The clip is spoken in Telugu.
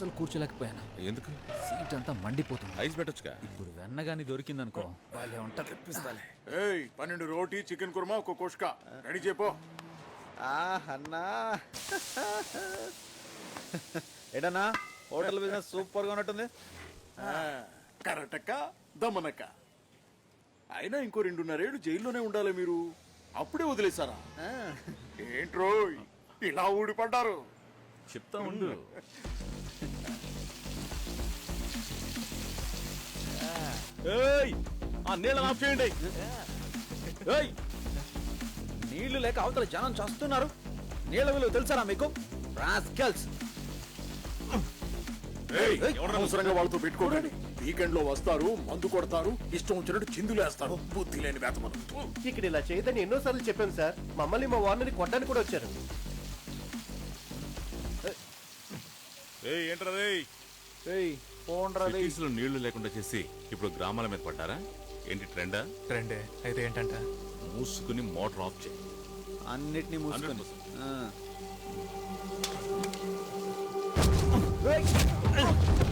అస్సలు కూర్చోలేకపోయాను. ఎందుకు? సీట్ అంతా మండిపోతుంది. ఐస్ పెట్టొచ్చుగా. ఇప్పుడు వెన్నగాని దొరికిందనుకో వాళ్ళే వంట తెప్పిస్తాలే. 12 రోటీ చికెన్ కుర్మా ఒక కుష్కా రెడీ చెప్పు. అన్నా ఏడన్నా హోటల్ బిజినెస్ సూపర్ గా ఉన్నట్టుంది. కరటక్క దమనక్క అయినా ఇంకో 2.5 ఏళ్ళు జైల్లోనే ఉండాలి మీరు. అప్పుడే వదిలేసారా ఏంట్రో ఇలా ఊడిపడ్డారు? చెప్తా ఉండు. ఆ నీళ్ళని ఆఫ్ చేయండి. నీళ్లు లేక అవతల జనం చేస్తున్నారు. నీళ్ళ విలువ తెలుసారా మీకు? రాస్కల్స్. అవసరంగా వాళ్ళతో పెట్టుకోకండి. వీకెండ్ లో వస్తారు, మందు కొడతారు, ఇష్టం వచ్చినట్టు చిందులేస్తారు. బుద్ధి లేని వేతమనం. ఇక్కడ ఇలా చేయదని ఎన్నోసార్లు చెప్పాం సార్. మమ్మల్ని మా వార్నని కొట్టడానికి కూడా వచ్చారు. ఏంట్రా లో నీళ్లు లేకుండా చేసి ఇప్పుడు గ్రామాల మీద పడ్డారా ఏంటి? ట్రెండా? ట్రెండే అయితే ఏంటంట? మూసుకుని మోటార్ ఆఫ్ చేయి. అన్నిటినీ మూసుకొని. 100%.